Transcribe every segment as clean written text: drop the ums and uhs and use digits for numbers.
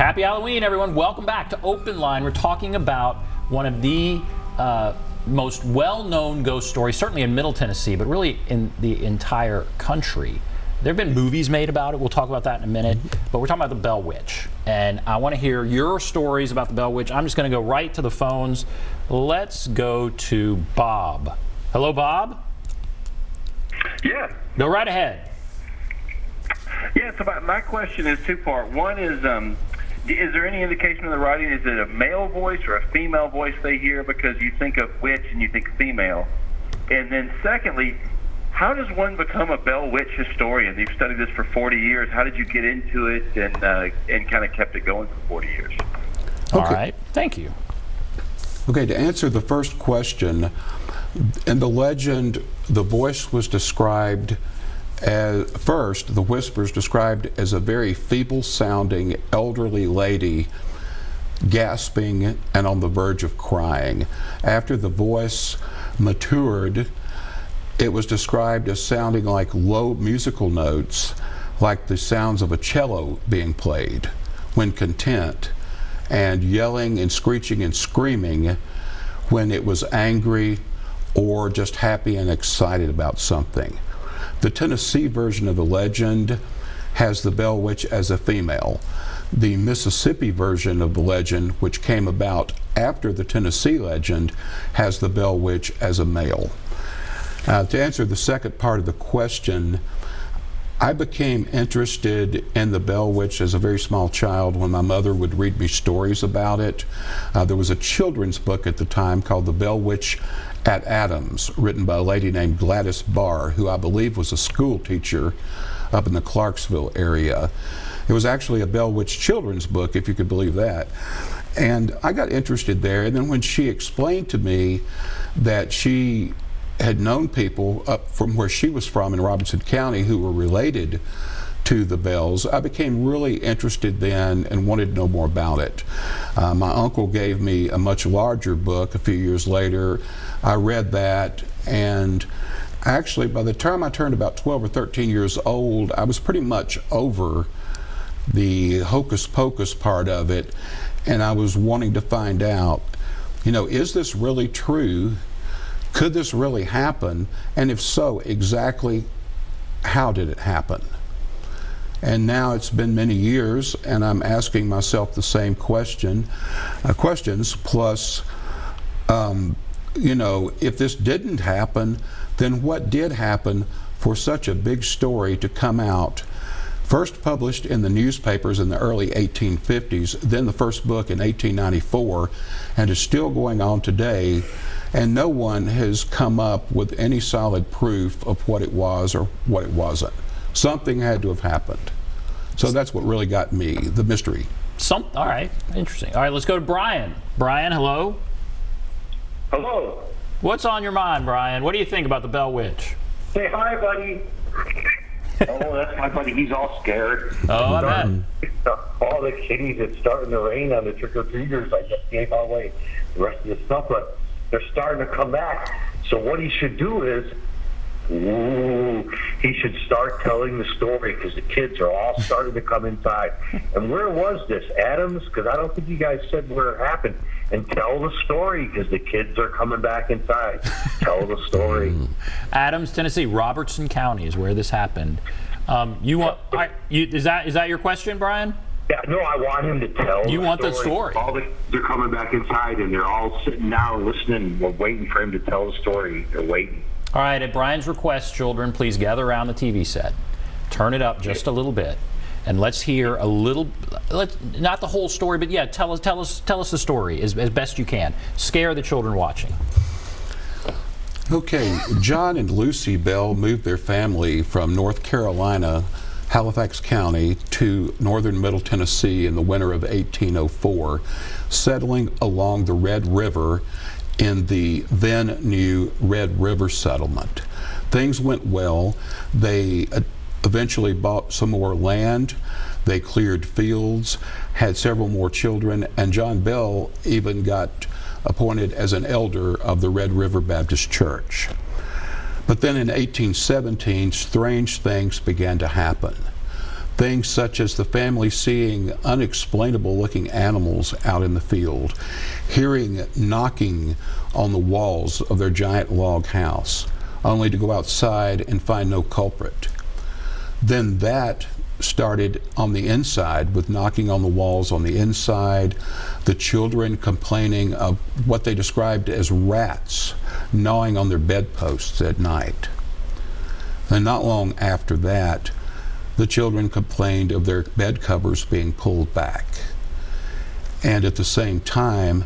Happy Halloween, everyone. Welcome back to OpenLine. We're talking about one of the most well-known ghost stories, certainly in Middle Tennessee, but really in the entire country. There have been movies made about it. We'll talk about that in a minute. But we're talking about the Bell Witch. And I want to hear your stories about the Bell Witch. I'm just going to go right to the phones. Let's go to Bob. Hello, Bob? Yeah. Go right ahead. Yeah, so my question is two-part. One is there any indication in the writing, is it a male voice or a female voice they hear? Because you think of witch and you think female. And then secondly, how does one become a Bell Witch historian? You've studied this for 40 years. How did you get into it and kind of kept it going for 40 years? Okay. All right. Thank you. Okay, to answer the first question, in the legend, the voice was described as, first, the whispers described as a very feeble-sounding elderly lady gasping and on the verge of crying. After the voice matured, it was described as sounding like low musical notes, like the sounds of a cello being played when content, and yelling and screeching and screaming when it was angry or just happy and excited about something. The Tennessee version of the legend has the Bell Witch as a female. The Mississippi version of the legend, which came about after the Tennessee legend, has the Bell Witch as a male. To answer the second part of the question, I became interested in the Bell Witch as a very small child when my mother would read me stories about it. There was a children's book at the time called The Bell Witch at Adams, written by a lady named Gladys Barr, who I believe was a school teacher up in the Clarksville area. It was actually a Bell Witch children's book, if you could believe that. And I got interested there, and then when she explained to me that she had known people up from where she was from in Robinson County who were related to the Bells, I became really interested then and wanted to know more about it. My uncle gave me a much larger book a few years later. I read that, and actually by the time I turned about 12 or 13 years old, I was pretty much over the hocus pocus part of it, and I was wanting to find out, you know, is this really true? Could this really happen? And if so, exactly how did it happen? And now it's been many years, and I'm asking myself the same questions, plus, you know, if this didn't happen, then what did happen for such a big story to come out? First published in the newspapers in the early 1850s, then the first book in 1894, and is still going on today, and no one has come up with any solid proof of what it was or what it wasn't. Something had to have happened. So that's what really got me, the mystery. All right, interesting. All right, let's go to Brian. Brian, hello. Hello. What's on your mind, Brian? What do you think about the Bell Witch? Say hi, buddy. Oh, that's my buddy. He's all scared. Oh, I bet. All the kitties, it's starting to rain on the trick-or-treaters. I just gave away the rest of the stuff, but they're starting to come back. So what he should do is, he should start telling the story, because the kids are all starting to come inside. And where was this? Adams? Because I don't think you guys said where it happened. And tell the story, because the kids are coming back inside. Tell the story. Adams, Tennessee, Robertson County is where this happened. Is that your question, Brian? Yeah, no, I want him to tell. You want the story? They're coming back inside, and they're all sitting down listening. We're waiting for him to tell the story. They're waiting. All right, at Brian's request, children, please gather around the TV set. Turn it up just a little bit, and let's hear a little. Not the whole story, but yeah, tell us the story as best you can. Scare the children watching. Okay, John and Lucy Bell moved their family from North Carolina, Halifax County, to northern Middle Tennessee in the winter of 1804, settling along the Red River in the then new Red River settlement. Things went well. They eventually bought some more land. They cleared fields, had several more children, and John Bell even got appointed as an elder of the Red River Baptist Church. But then in 1817, strange things began to happen. Things such as the family seeing unexplainable looking animals out in the field, hearing knocking on the walls of their giant log house, only to go outside and find no culprit. Then that started on the inside with knocking on the walls on the inside, the children complaining of what they described as rats gnawing on their bedposts at night. And not long after that, the children complained of their bed covers being pulled back. And at the same time,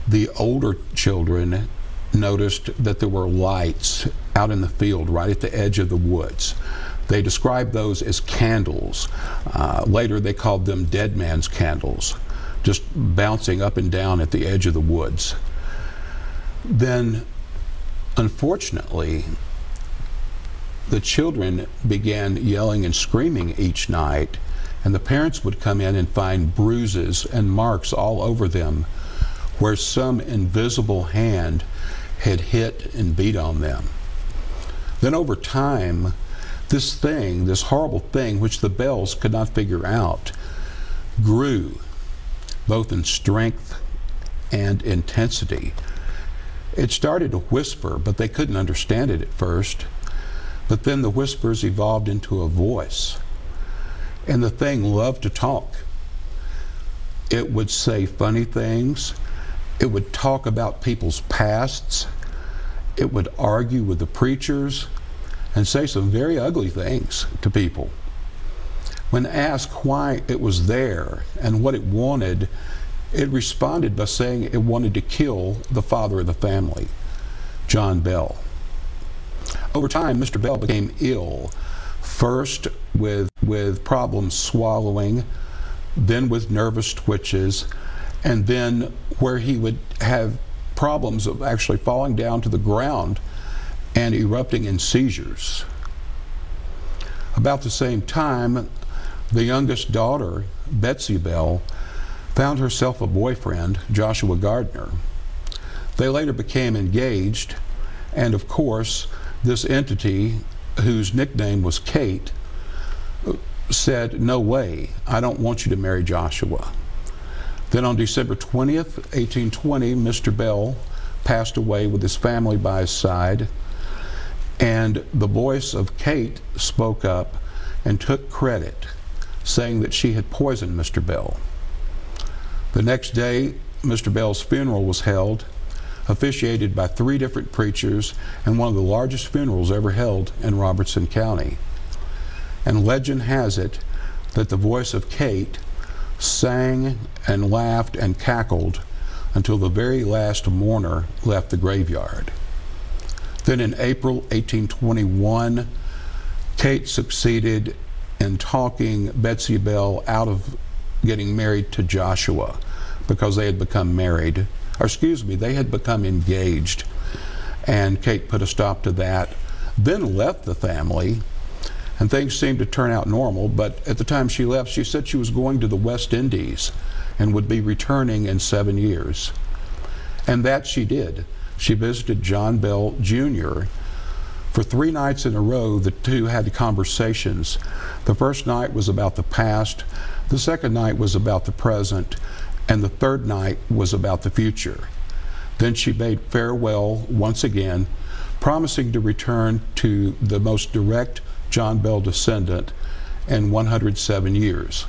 the older children noticed that there were lights out in the field right at the edge of the woods. They described those as candles. Later they called them dead man's candles, just bouncing up and down at the edge of the woods. Then, unfortunately, the children began yelling and screaming each night, and the parents would come in and find bruises and marks all over them where some invisible hand had hit and beat on them. Then over time, this horrible thing, which the Bells could not figure out, grew both in strength and intensity. It started to whisper, but they couldn't understand it at first. But then the whispers evolved into a voice. And the thing loved to talk. It would say funny things. It would talk about people's pasts. It would argue with the preachers and say some very ugly things to people. When asked why it was there and what it wanted, it responded by saying it wanted to kill the father of the family, John Bell. Over time, Mr. Bell became ill, first with problems swallowing, then with nervous twitches, and then where he would have problems of actually falling down to the ground and erupting in seizures. About the same time, the youngest daughter, Betsy Bell, found herself a boyfriend, Joshua Gardner. They later became engaged, and of course, this entity, whose nickname was Kate, said, "No way, I don't want you to marry Joshua." Then on December 20th, 1820, Mr. Bell passed away with his family by his side, and the voice of Kate spoke up and took credit, saying that she had poisoned Mr. Bell. The next day, Mr. Bell's funeral was held, officiated by 3 different preachers, and one of the largest funerals ever held in Robertson County. And legend has it that the voice of Kate sang and laughed and cackled until the very last mourner left the graveyard. Then in April 1821, Kate succeeded in talking Betsy Bell out of getting married to Joshua, because they had become married, or excuse me, they had become engaged, and Kate put a stop to that, then left the family, and things seemed to turn out normal. But at the time she left, she said she was going to the West Indies and would be returning in 7 years. And that she did. She visited John Bell Jr. For 3 nights in a row. The two had conversations. The first night was about the past, the second night was about the present, and the third night was about the future. Then she bade farewell once again, promising to return to the most direct John Bell descendant in 107 years,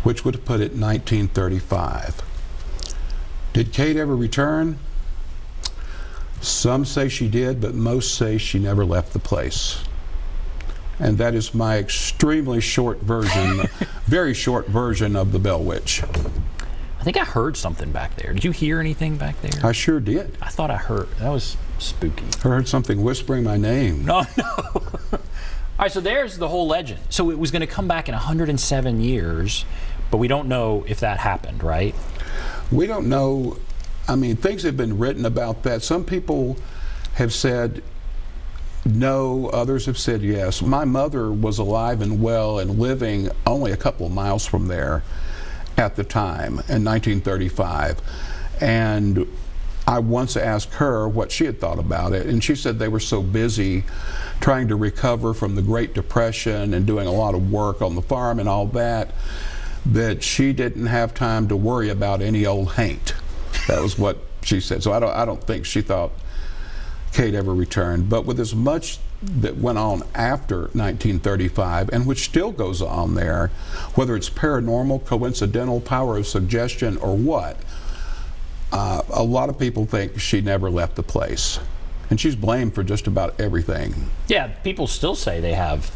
which would put it 1935. Did Kate ever return? Some say she did, but most say she never left the place. And that is my extremely short version, very short version of the Bell Witch. I think I heard something back there. Did you hear anything back there? I sure did. I thought I heard. That was spooky. I heard something whispering my name. No, no. All right, so there's the whole legend. So it was going to come back in 107 years, but we don't know if that happened, right? We don't know. I mean, things have been written about that. Some people have said no, others have said yes. My mother was alive and well and living only a couple of miles from there at the time in 1935. And I once asked her what she had thought about it, and she said they were so busy trying to recover from the Great Depression and doing a lot of work on the farm and all that, that she didn't have time to worry about any old haint. That was what she said. So I don't think she thought Kate ever returned. But with as much that went on after 1935, and which still goes on there, whether it's paranormal, coincidental, power of suggestion, or what, a lot of people think she never left the place. And she's blamed for just about everything. Yeah, people still say they have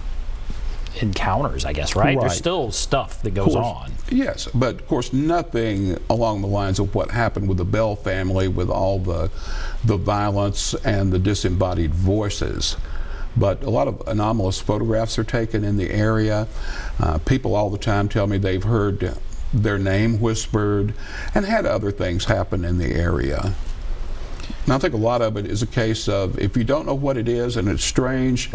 encounters, I guess, right? There's still stuff that goes on. Yes, but of course nothing along the lines of what happened with the Bell family, with all the violence and the disembodied voices. But a lot of anomalous photographs are taken in the area. People all the time tell me they've heard their name whispered and had other things happen in the area. And I think a lot of it is a case of, if you don't know what it is and it's strange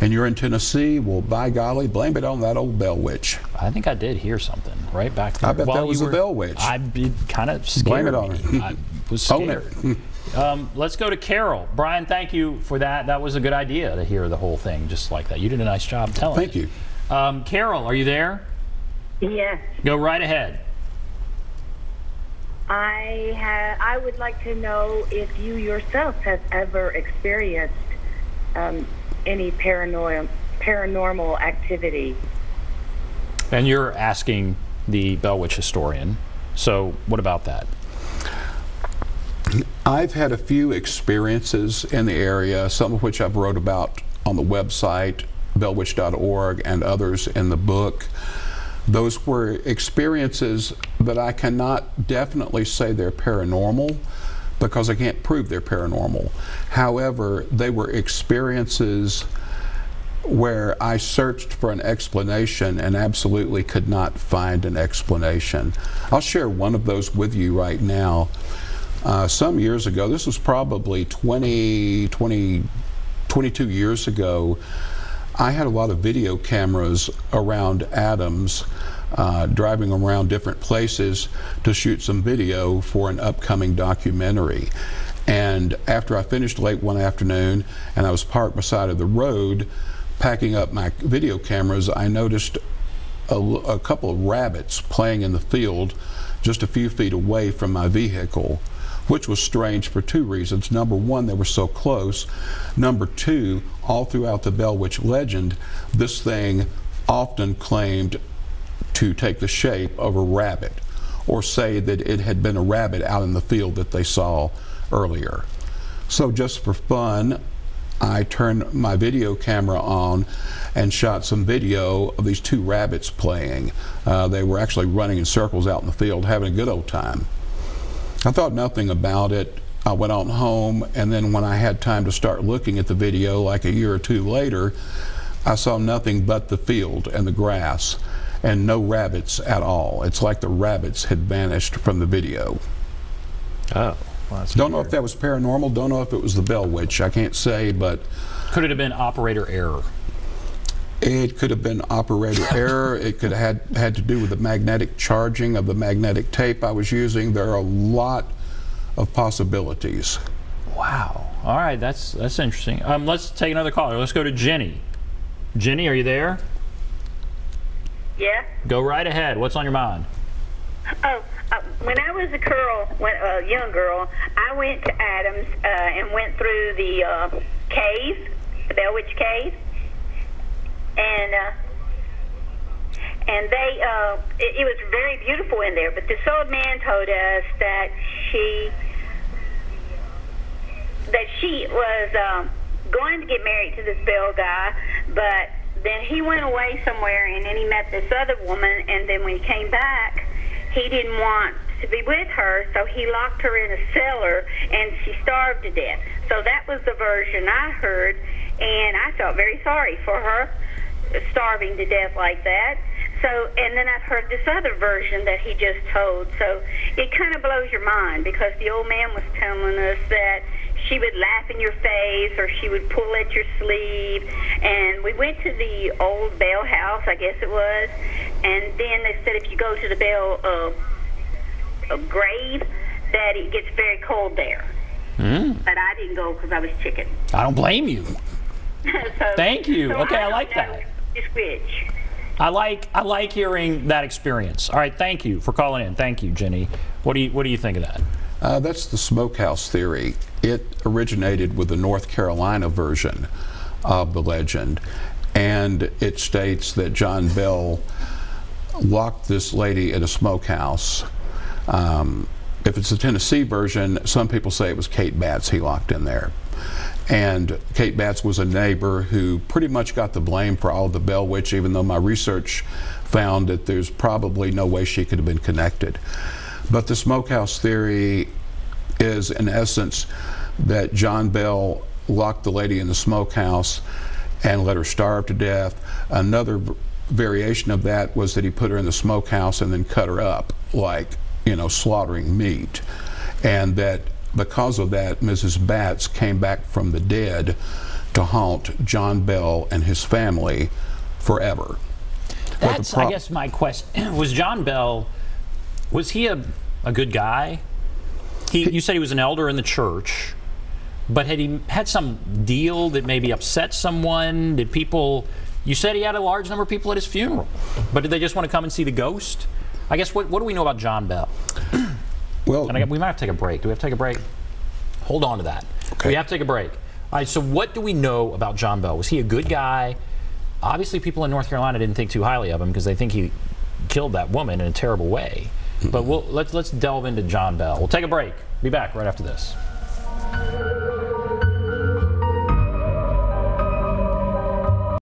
and you're in Tennessee, well, by golly, blame it on that old Bell Witch. I think I did hear something right back there. I bet that was the Bell Witch. I'd kind of scared. Blame it on her. I was scared. Let's go to Carol. Brian, thank you for that. That was a good idea to hear the whole thing just like that. You did a nice job telling Thank you. Carol, are you there? Yes. Go right ahead. I would like to know if you yourself have ever experienced any paranormal activity. And you're asking the Bell Witch historian, so what about that? I've had a few experiences in the area, some of which I've wrote about on the website, bellwitch.org, and others in the book. Those were experiences that I cannot definitely say they're paranormal, because I can't prove they're paranormal. However, they were experiences where I searched for an explanation and absolutely could not find an explanation. I'll share one of those with you right now. Some years ago, this was probably 22 years ago, I had a lot of video cameras around Adams, driving around different places to shoot some video for an upcoming documentary. And after I finished late one afternoon and I was parked beside of the road packing up my video cameras, I noticed a couple of rabbits playing in the field just a few feet away from my vehicle, which was strange for two reasons. Number one, they were so close. Number two, all throughout the Bell Witch legend, this thing often claimed to take the shape of a rabbit, or say that it had been a rabbit out in the field that they saw earlier. So just for fun, I turned my video camera on and shot some video of these two rabbits playing. They were actually running in circles out in the field, having a good old time. I thought nothing about it. I went on home, and then when I had time to start looking at the video, like a year or two later, I saw nothing but the field and the grass, and no rabbits at all. It's like the rabbits had vanished from the video. Oh. Well, don't know if that was paranormal, don't know if it was the Bell Witch, I can't say, but... Could it have been operator error? It could have been operator error. It could have had to do with the magnetic charging of the magnetic tape I was using. There are a lot of possibilities. Wow. All right, that's interesting. Let's take another caller. Let's go to Jenny. Jenny, are you there? Yeah. Go right ahead. What's on your mind? Oh, when I was a young girl, I went to Adams and went through the cave, the Bell Witch cave, and they it was very beautiful in there. But this old man told us that she was going to get married to this Bell guy, but then he went away somewhere, and then he met this other woman, and then when he came back, he didn't want to be with her, so he locked her in a cellar, and she starved to death. So that was the version I heard, and I felt very sorry for her, starving to death like that. So, and then I've heard this other version that he just told. So it kind of blows your mind, because the old man was telling us that she would laugh in your face, or she would pull at your sleeve. And we went to the old Bell house, I guess it was, and then they said if you go to the Bell grave, that it gets very cold there. But I didn't go because I was chicken. I don't blame you. So, Thank you. so Okay, I don't like know that. which. I like hearing that experience. All right, thank you for calling in. Thank you, Jenny. What do you think of that? That's the smokehouse theory. It originated with the North Carolina version of the legend, and it states that John Bell locked this lady in a smokehouse. If it's the Tennessee version, some people say it was Kate Batts he locked in there. And Kate Batts was a neighbor who pretty much got the blame for all of the Bell Witch, even though my research found that there's probably no way she could have been connected. But the smokehouse theory is, in essence, that John Bell locked the lady in the smokehouse and let her starve to death. Another variation of that was that he put her in the smokehouse and then cut her up, like, you know, slaughtering meat. And that because of that, Mrs. Batts came back from the dead to haunt John Bell and his family forever. That's, I guess, my question. Was John Bell, was he a good guy? You said he was an elder in the church, but had he had some deal that maybe upset someone? Did people, you said he had a large number of people at his funeral, but did they just want to come and see the ghost? I guess, what do we know about John Bell? Well, and we might have to take a break. Do we have to take a break? Hold on to that. Okay. We have to take a break. All right, so what do we know about John Bell? Was he a good guy? Obviously, people in North Carolina didn't think too highly of him because they think he killed that woman in a terrible way. But let's delve into John Bell. We'll take a break. Be back right after this.